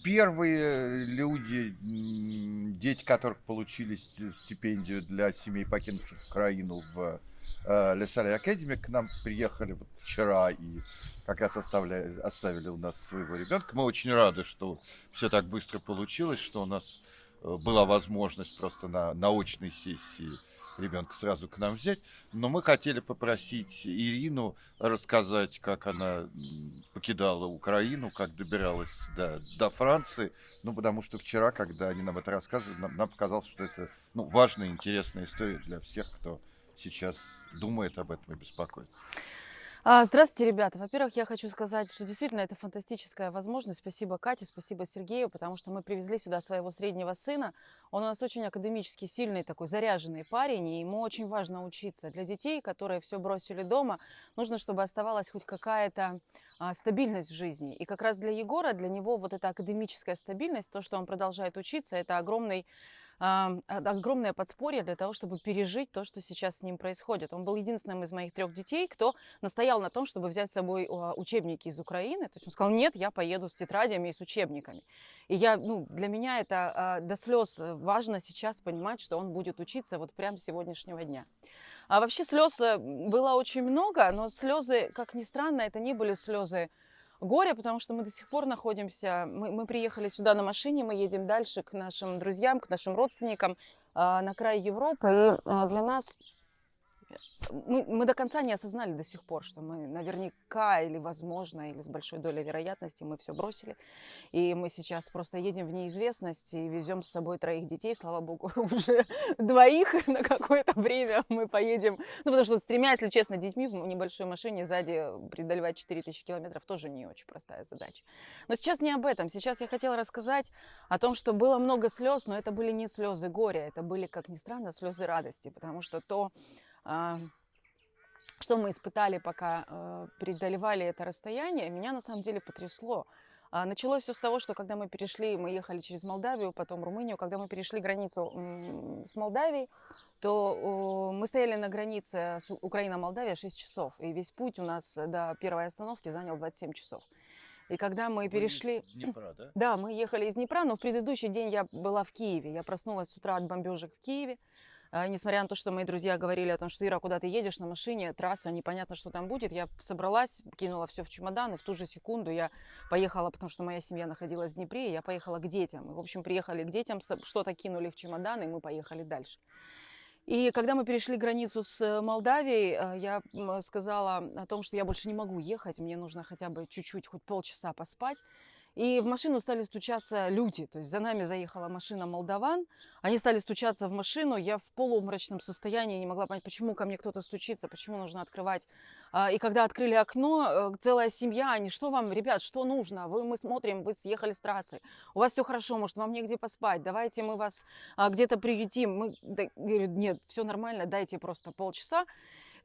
Первые люди, дети которых получили стипендию для семей, покинувших Украину в Лесале Академи, к нам приехали вот вчера и как раз оставили у нас своего ребенка. Мы очень рады, что все так быстро получилось, что у нас была возможность просто на очной сессии ребенка сразу к нам взять. Но мы хотели попросить Ирину рассказать, как она покидала Украину, как добиралась до Франции. Ну, потому что вчера, когда они нам это рассказывали, нам показалось, что это важная и интересная история для всех, кто сейчас думает об этом и беспокоится. Здравствуйте, ребята. Во-первых, я хочу сказать, что действительно это фантастическая возможность. Спасибо Кате, спасибо Сергею, потому что мы привезли сюда своего среднего сына. Он у нас очень академически сильный, такой заряженный парень, и ему очень важно учиться. Для детей, которые все бросили дома, нужно, чтобы оставалась хоть какая-то стабильность в жизни. И как раз для Егора, для него вот эта академическая стабильность, то, что он продолжает учиться, это огромное подспорье для того, чтобы пережить то, что сейчас с ним происходит. Он был единственным из моих 3 детей, кто настоял на том, чтобы взять с собой учебники из Украины. То есть он сказал: нет, я поеду с тетрадями и с учебниками. И для меня это до слез важно сейчас понимать, что он будет учиться вот прямо с сегодняшнего дня. А вообще слез было очень много, но слезы, как ни странно, это не были слезы горя, потому что мы до сих пор находимся, мы приехали сюда на машине, мы едем дальше к нашим друзьям, к нашим родственникам на край Европы. И для нас мы до конца не осознали до сих пор, что мы наверняка или возможно, или с большой долей вероятности мы все бросили. И мы сейчас просто едем в неизвестность и везем с собой 3 детей. Слава богу, уже 2 на какое-то время мы поедем. Ну, потому что с 3, если честно, детьми в небольшой машине сзади преодолевать 4000 километров тоже не очень простая задача. Но сейчас не об этом. Сейчас я хотела рассказать о том, что было много слез, но это были не слезы горя, это были, как ни странно, слезы радости, потому что что мы испытали, пока преодолевали это расстояние, меня на самом деле потрясло. Началось все с того, что когда мы ехали через Молдавию, потом Румынию, когда мы перешли границу с Молдавией, то мы стояли на границе с Украина-Молдавия 6 часов, и весь путь у нас до первой остановки занял 27 часов. И когда мы перешли... Из Днепра, да? Да, мы ехали из Днепра, но в предыдущий день я была в Киеве. Я проснулась с утра от бомбежек в Киеве. Несмотря на то, что мои друзья говорили о том, что: Ира, куда ты едешь на машине, трасса, непонятно, что там будет. Я собралась, кинула все в чемодан, и в ту же секунду я поехала, потому что моя семья находилась в Днепре, и я поехала к детям. И, в общем, приехали к детям, что-то кинули в чемодан, и мы поехали дальше. И когда мы перешли границу с Молдавией, я сказала о том, что я больше не могу ехать, мне нужно хотя бы чуть-чуть, хоть полчаса поспать. И в машину стали стучаться люди. То есть за нами заехала машина молдаван. Они стали стучаться в машину. Я в полуобморочном состоянии не могла понять, почему ко мне кто-то стучится, почему нужно открывать. И когда открыли окно, целая семья, они: что вам, ребят, что нужно? Мы смотрим, вы съехали с трассы. У вас все хорошо, может, вам негде поспать? Давайте мы вас где-то приютим. Говорю: нет, все нормально, дайте просто полчаса.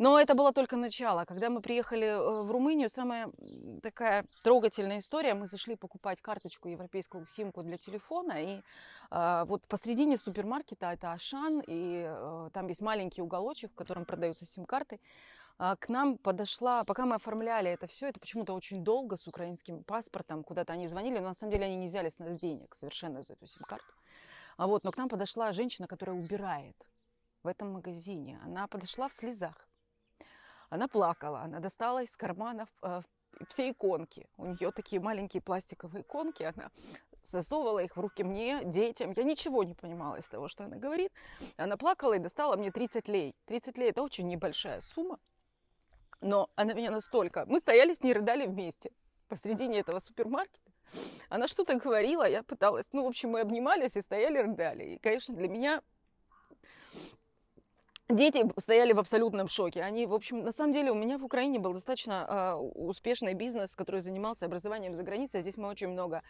Но это было только начало. Когда мы приехали в Румынию, самая такая трогательная история. Мы зашли покупать карточку, европейскую симку для телефона. И вот посредине супермаркета, это Ашан, и там есть маленький уголочек, в котором продаются сим-карты. К нам подошла, пока мы оформляли это все, это почему-то очень долго, с украинским паспортом, куда-то они звонили, но на самом деле они не взяли с нас денег совершенно за эту сим-карту. Но к нам подошла женщина, которая убирает в этом магазине. Она подошла в слезах. Она плакала, она достала из карманов все иконки. У нее такие маленькие пластиковые иконки, она засовывала их в руки мне, детям. Я ничего не понимала из того, что она говорит. Она плакала и достала мне 30 лей. 30 лей – это очень небольшая сумма, но она меня настолько... Мы стояли с ней, рыдали вместе посредине этого супермаркета. Она что-то говорила, я пыталась... в общем, мы обнимались и стояли, рыдали. И, конечно, для меня... Дети стояли в абсолютном шоке. Они, в общем, на самом деле у меня в Украине был достаточно успешный бизнес, который занимался образованием за границей. Здесь мы очень много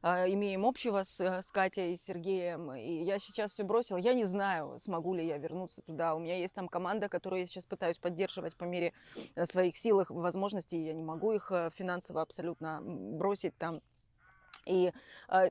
имеем общего с Катей и Сергеем. И я сейчас все бросила. Я не знаю, смогу ли я вернуться туда. У меня есть там команда, которую я сейчас пытаюсь поддерживать по мере своих сил, их возможностей. Я не могу их финансово абсолютно бросить там И,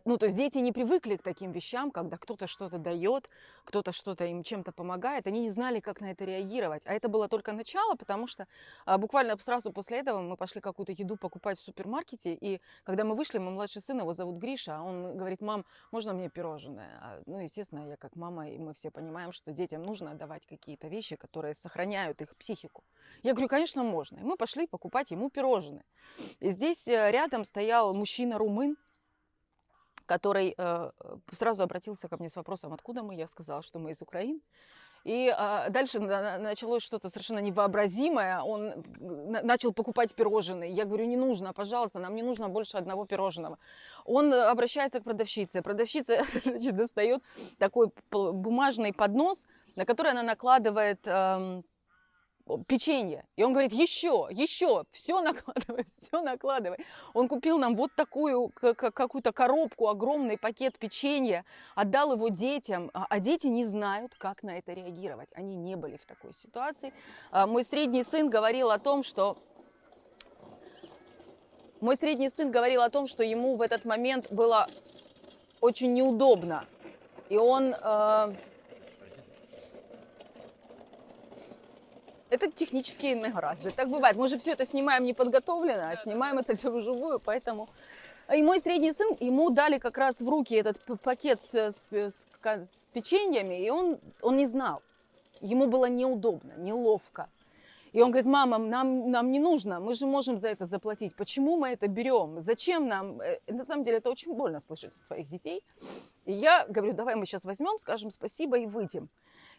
ну, то есть дети не привыкли к таким вещам, когда кто-то что-то дает, кто-то что-то им чем-то помогает. Они не знали, как на это реагировать. А это было только начало, потому что буквально сразу после этого мы пошли какую-то еду покупать в супермаркете. И когда мы вышли, мой младший сын, его зовут Гриша, а он говорит: мам, можно мне пирожное? Ну, естественно, я как мама, и мы все понимаем, что детям нужно давать какие-то вещи, которые сохраняют их психику. Я говорю: конечно, можно. И мы пошли покупать ему пирожные. И здесь рядом стоял мужчина-румын, который сразу обратился ко мне с вопросом, откуда мы. Я сказала, что мы из Украины. И дальше началось что-то совершенно невообразимое. Он начал покупать пирожные. Я говорю: не нужно, пожалуйста, нам не нужно больше одного пирожного. Он обращается к продавщице. Продавщица, значит, достает такой бумажный поднос, на который она накладывает печенье. И он говорит: еще, все накладывай, все накладывай. Он купил нам вот такую какую-то коробку, огромный пакет печенья, отдал его детям, а дети не знают, как на это реагировать. Они не были в такой ситуации. Мой средний сын говорил о том, что ему в этот момент было очень неудобно. И он... Это технические негаразды. Так бывает. Мы же все это снимаем неподготовленно, а снимаем это все вживую, поэтому... И мой средний сын, ему дали как раз в руки этот пакет с печеньями, и он не знал. Ему было неудобно, неловко. И он говорит: мама, нам не нужно, мы же можем за это заплатить. Почему мы это берем? Зачем нам? На самом деле это очень больно слышать от своих детей. И я говорю: давай мы сейчас возьмем, скажем спасибо и выйдем.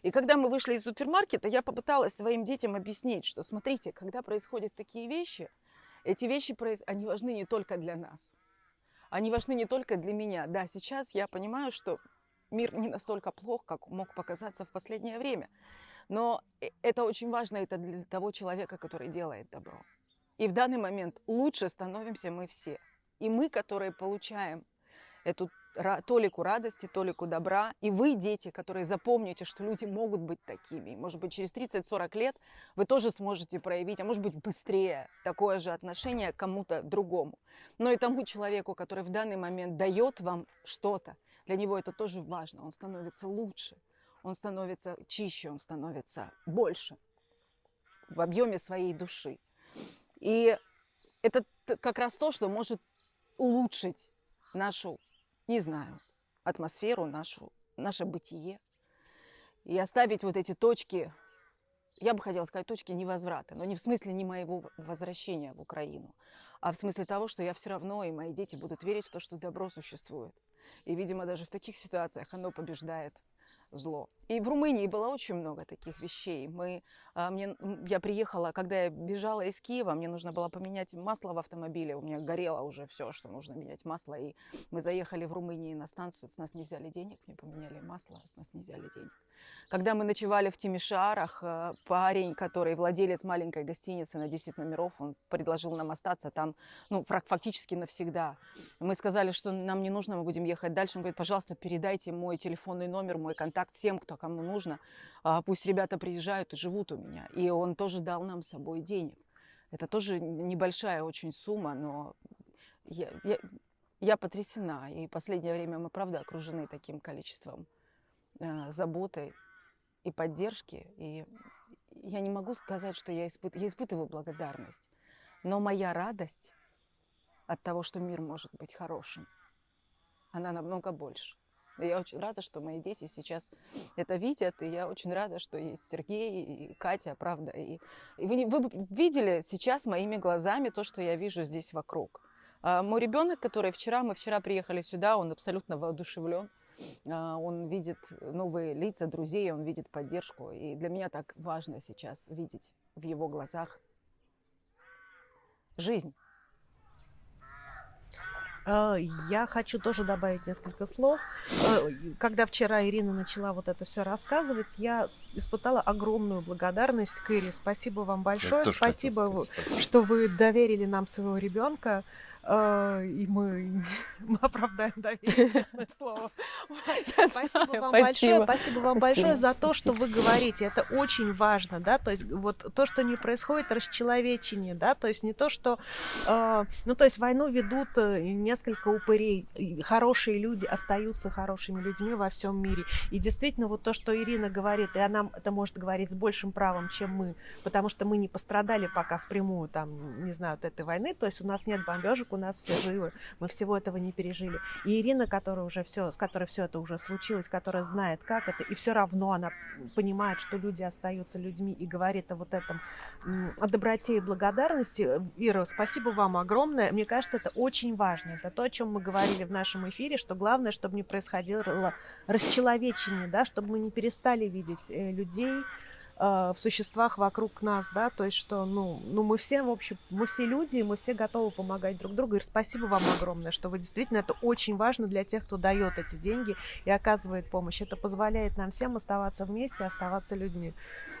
И когда мы вышли из супермаркета, я попыталась своим детям объяснить, что смотрите, когда происходят такие вещи, эти вещи, они важны не только для нас. Они важны не только для меня. Да, сейчас я понимаю, что мир не настолько плох, как мог показаться в последнее время. Но это очень важно, это для того человека, который делает добро. И в данный момент лучше становимся мы все. И мы, которые получаем эту толику радости, толику добра. И вы, дети, которые запомните, что люди могут быть такими. Может быть, через 30-40 лет вы тоже сможете проявить, а может быть, быстрее такое же отношение к кому-то другому. Но и тому человеку, который в данный момент дает вам что-то, для него это тоже важно. Он становится лучше, он становится чище, он становится больше в объеме своей души. И это как раз то, что может улучшить нашу, не знаю, атмосферу, наше бытие. И оставить вот эти точки, я бы хотела сказать, точки невозврата. Но не в смысле не моего возвращения в Украину, а в смысле того, что я все равно и мои дети будут верить в то, что добро существует. И, видимо, даже в таких ситуациях оно побеждает зло. И в Румынии было очень много таких вещей. Я приехала, когда я бежала из Киева, мне нужно было поменять масло в автомобиле. У меня горело уже все, что нужно менять масло. И мы заехали в Румынии на станцию, с нас не взяли денег, мне поменяли масло, с нас не взяли денег. Когда мы ночевали в Тимишарах, парень, который владелец маленькой гостиницы на 10 номеров, он предложил нам остаться там, фактически навсегда. Мы сказали, что нам не нужно, мы будем ехать дальше. Он говорит: пожалуйста, передайте мой телефонный номер, мой контакт всем, кому нужно. Пусть ребята приезжают и живут у меня. И он тоже дал нам с собой денег. Это тоже небольшая очень сумма, но я потрясена. И в последнее время мы, правда, окружены таким количеством заботы и поддержки. И я не могу сказать, что я испытываю благодарность. Но моя радость от того, что мир может быть хорошим, она намного больше. И я очень рада, что мои дети сейчас это видят. И я очень рада, что есть Сергей и Катя, правда. И вы видели сейчас моими глазами то, что я вижу здесь вокруг. Мой ребенок, который мы вчера приехали сюда, он абсолютно воодушевлен. Он видит новые лица друзей, он видит поддержку. И для меня так важно сейчас видеть в его глазах жизнь. Я хочу тоже добавить несколько слов. Когда вчера Ирина начала вот это все рассказывать, я испытала огромную благодарность к Ире. Спасибо вам большое. Спасибо, что вы доверили нам своего ребенка. и мы оправдаем доверие, честное слово. Я Спасибо знаю, вам спасибо. большое, спасибо вам большое Спасибо, за то, что спасибо. вы говорите. Это очень важно, да, то есть вот то, что не происходит, расчеловечение, да, то есть не то, что, ну, то есть войну ведут несколько упырей, и хорошие люди остаются хорошими людьми во всем мире. И действительно, вот то, что Ирина говорит, и она это может говорить с большим правом, чем мы, потому что мы не пострадали пока впрямую, там, не знаю, от этой войны, то есть у нас нет бомбежек, у нас все живы, мы всего этого не пережили. И Ирина, которая уже все, с которой все это уже случилось, которая знает, как это, и все равно она понимает, что люди остаются людьми и говорит о вот этом, о доброте и благодарности. Ира, спасибо вам огромное. Мне кажется, это очень важно. Это то, о чем мы говорили в нашем эфире, что главное, чтобы не происходило расчеловечение, да, чтобы мы не перестали видеть людей в существах вокруг нас, да, то есть что, ну мы все, в общем, мы все люди, и мы все готовы помогать друг другу. И спасибо вам огромное, что вы действительно, это очень важно для тех, кто дает эти деньги и оказывает помощь. Это позволяет нам всем оставаться вместе, оставаться людьми.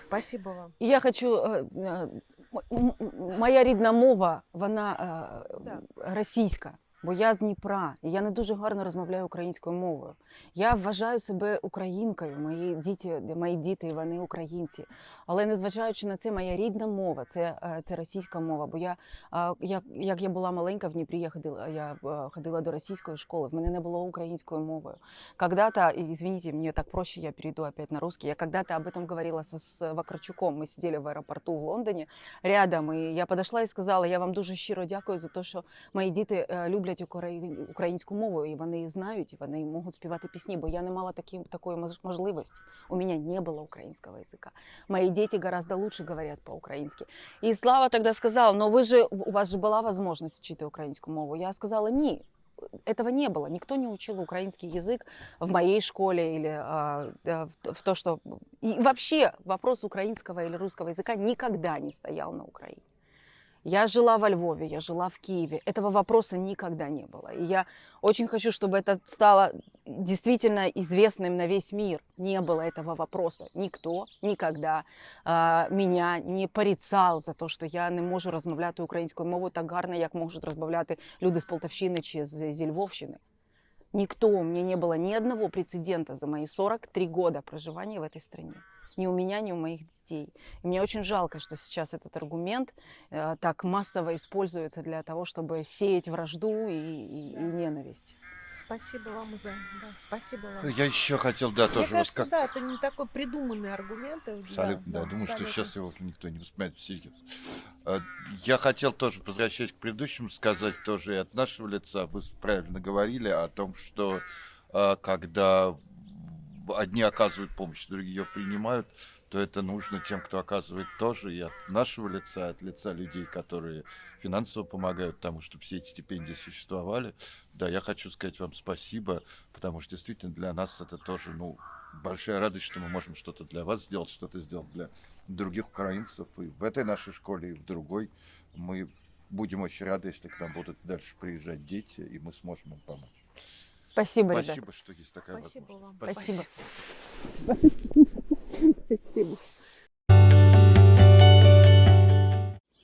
Спасибо вам. І я хочу, моя рідна мова, вона Да. російська, бо я з Дніпра, і я не дуже гарно розмовляю українською мовою. Я вважаю себе українкою, мої діти, вони українці. Але незважаючи на це, моя рідна мова, це російська мова. Бо як я була маленька в Дніпрі, я ходила до російської школи, в мене не було українською мовою. Когда-то, извините, мне так проще, я перейду опять на русский, я когда-то об этом говорила с Вакарчуком, мы сидели в аэропорту в Лондоне рядом, и я подошла и сказала, я вам дуже щиро дякую за те, що мої діти люблять українську мову, і вони її знають, і вони можуть співати пісні, бо я не мала такої можливості. У меня не было украинского языка. Мои дети гораздо лучше говорят по-украински. И Слава тогда сказал, но у вас же была возможность вчити украинскую мову. Я сказала, ні, этого не было. Никто не учил украинский язык в моей школе или в то, что... И вообще вопрос украинского или русского языка никогда не стоял на Украине. Я жила во Львове, я жила в Киеве. Этого вопроса никогда не было. И я очень хочу, чтобы это стало действительно известным на весь мир. Не было этого вопроса. Никто никогда меня не порицал за то, що я не можу розмовляти українською мовою так гарно, як можуть розмовляти люди з Полтавщини чи зі Львовщини. Никто, у меня не было ни одного прецедента за мои 43 года проживания в этой стране. Ни у меня, ни у моих детей. И мне очень жалко, что сейчас этот аргумент так массово используется для того, чтобы сеять вражду и ненависть. Спасибо вам за... Да, спасибо вам. Я еще хотел, да, Мне тоже кажется, да, это не такой придуманный аргумент. Абсолютно, да. Думаю, абсолютно. что сейчас его никто не воспринимает всерьез. Я хотел тоже, возвращаясь к предыдущему, сказать тоже и от нашего лица. Вы правильно говорили о том, что когда одни оказывают помощь, другие ее принимают, то это нужно тем, кто оказывает тоже, и от нашего лица, от лица людей, которые финансово помогают тому, чтобы все эти стипендии существовали. Да, я хочу сказать вам спасибо, потому что действительно для нас это тоже, большая радость, что мы можем что-то для вас сделать, что-то сделать для других украинцев и в этой нашей школе, и в другой. Мы будем очень рады, если к нам будут дальше приезжать дети, и мы сможем им помочь. Спасибо, ребята. Спасибо, что есть такая Спасибо возможность. вам. Спасибо. Спасибо.